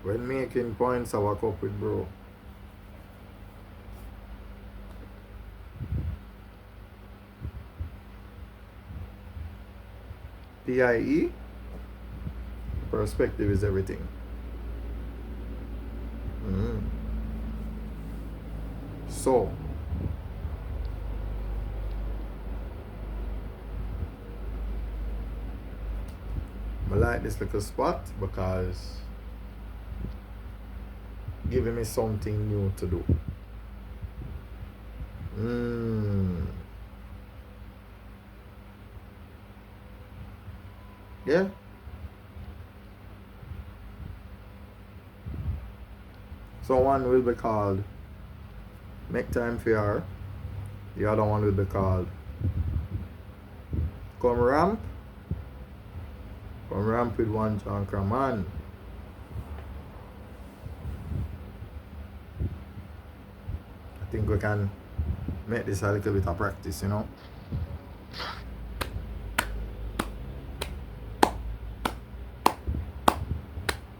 When making points, I walk up with bro. PIE, perspective is everything. So, I like this little spot because giving me something new to do. Yeah. So one will be called Make Time for Your. The other one will be called Come Ramp. Come Ramp with one Jankra man. I think we can make this a little bit of practice, you know.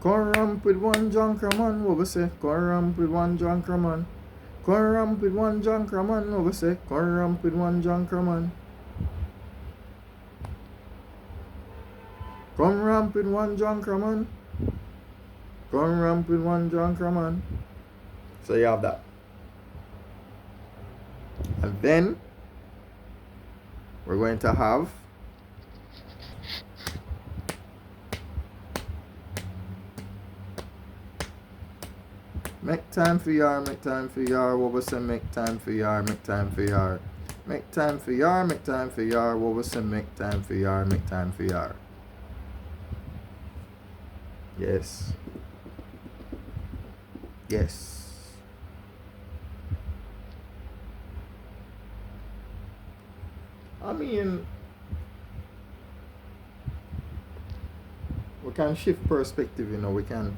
Come ramp with one Jankra man, what we say? Come ramp with one Jankra man. Come ramp with one Jankra man, what we say? Come ramp with one Jankra man. Come ramp with one Jankra man. Come ramp with one Jankra man. So you have that. And then we're going to have Make time for yar, make time for yar, what we say? Make time for yar, make time for yar. Make time for yar, make time for yar, what we say? Make time for yar, make time for yar. Yes. Yes. I mean, we can shift perspective, you know, we can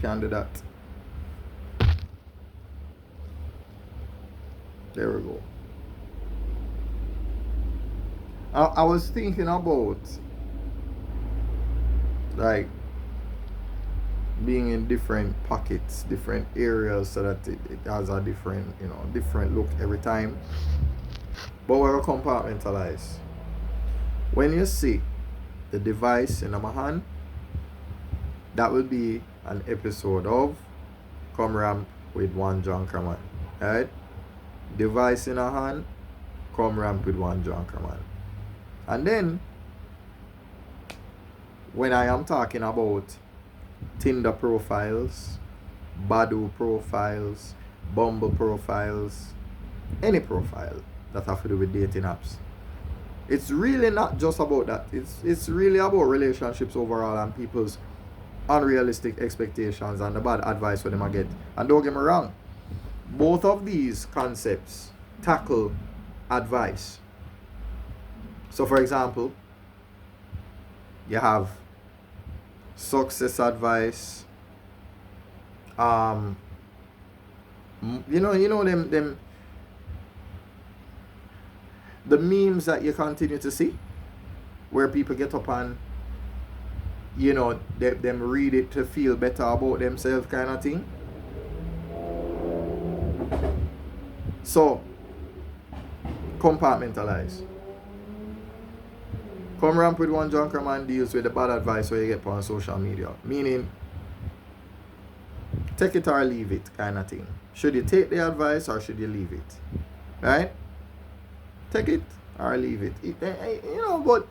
do that. There we go. I was thinking about like being in different pockets, different areas, so that it has a different, you know, different look every time. But we're compartmentalize. When you see the device in my hand, that will be an episode of Come Ramp with one Jankra man. Right? Device in a hand, Come Ramp with one Jankra man. And then when I am talking about Tinder profiles, Badoo profiles, Bumble profiles, any profile that have to do with dating apps, it's really not just about that. It's really about relationships overall and people's unrealistic expectations and the bad advice for them I get. And don't get me wrong, both of these concepts tackle advice. So for example, you have success advice. You know them the memes that you continue to see where people get up and, you know, them read it to feel better about themselves kind of thing. So compartmentalize. Come Ramp with one Jankra man deals with the bad advice where you get on social media. Meaning, take it or leave it kind of thing. Should you take the advice or should you leave it? Right? Take it or leave it. You know, but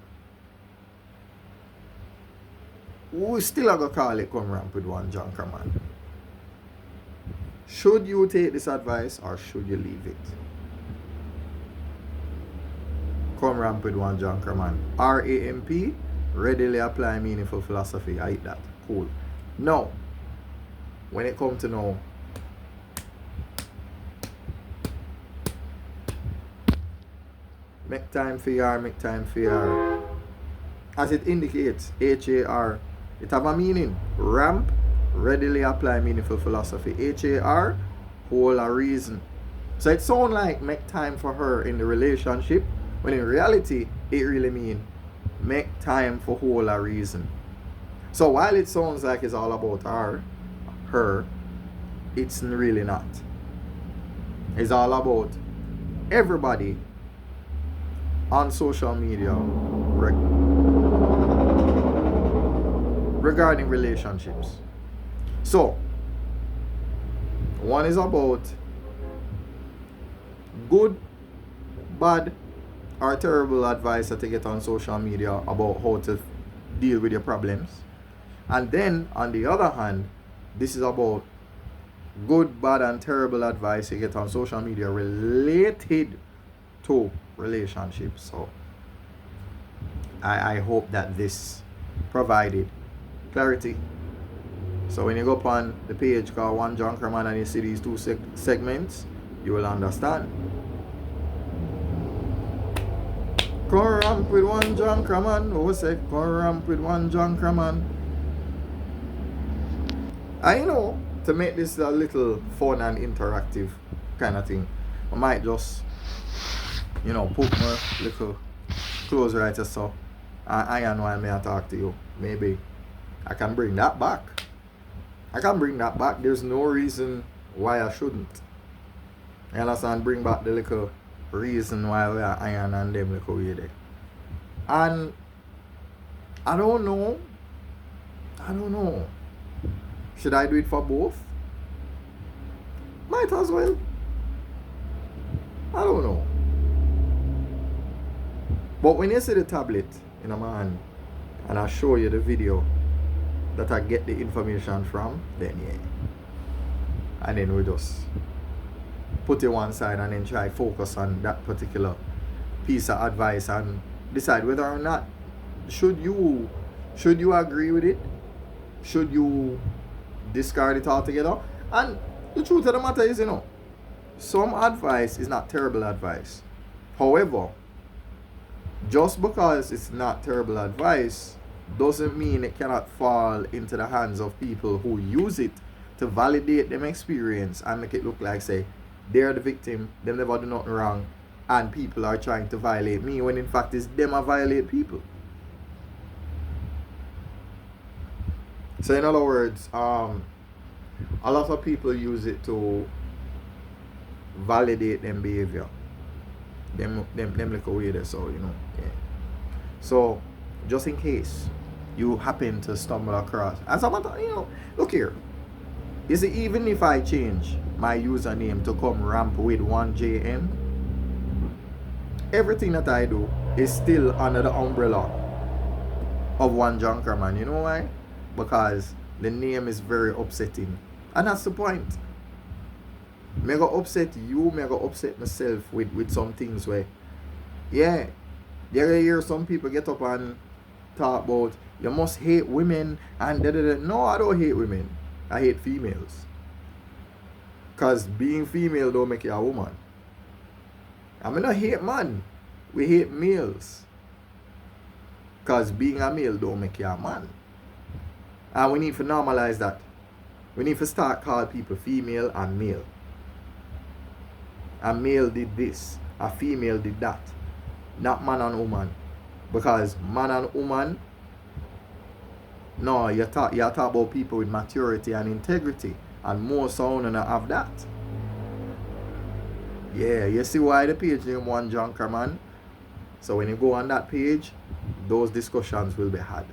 we still are going to call it Come Ramp with one Jankra man. Should you take this advice or should you leave it? Come Ramp with one Jankra man. RAMP, readily apply meaningful philosophy. I hate that. Cool. Now, when it comes to now, make time for yar, make time for yar. As it indicates, HAR, it have a meaning. Ramp, readily apply meaningful philosophy. HAR, whole a reason. So it sounds like make time for her in the relationship, when in reality, it really means make time for whole a reason. So while it sounds like it's all about her, it's really not. It's all about everybody on social media regarding relationships. So, one is about good, bad, or terrible advice that you get on social media about how to deal with your problems. And then, on the other hand, this is about good, bad, and terrible advice you get on social media related to relationships. So, I hope that this provided clarity. So when you go upon the page called One Junkerman and you see these two segments, you will understand. Come ramp with one Junkerman. Who say come ramp with one Junkerman? I know, to make this a little fun and interactive kind of thing, I might just, put my little clothes right so and iron while I talk to you. Maybe I can bring that back. There's no reason why I shouldn't. You understand? Bring back the little reason why we are iron and them little way there. And I don't know. Should I do it for both? Might as well. I don't know. But when you see the tablet in my hand and I show you the video that I get the information from, then yeah. And then we just put it one side and then try focus on that particular piece of advice and decide whether or not should you agree with it, should you discard it altogether. And the truth of the matter is, some advice is not terrible advice. However, just because it's not terrible advice doesn't mean it cannot fall into the hands of people who use it to validate them experience and make it look like, say, they're the victim, them never do nothing wrong, and people are trying to violate me, when in fact it's them that violate people. So in other words, a lot of people use it to validate them behavior. Them look away there, so yeah. So just in case you happen to stumble across, as a matter, look here. You see, even if I change my username to come ramp with 1JM, everything that I do is still under the umbrella of One Junkerman. You know why? Because the name is very upsetting. And that's the point. Me go upset you, me go upset myself with some things where, yeah, you hear some people get up and talk about you must hate women and da. No, I don't hate women. I hate females. Cause being female don't make you a woman. I mean, not hate man. We hate males. Cause being a male don't make you a man. And we need to normalize that. We need to start calling people female and male. A male did this, a female did that. Not man and woman. Because man and woman, no, you talk about people with maturity and integrity. And more so when you have that. Yeah, you see why the page name One Junkerman? So when you go on that page, those discussions will be had.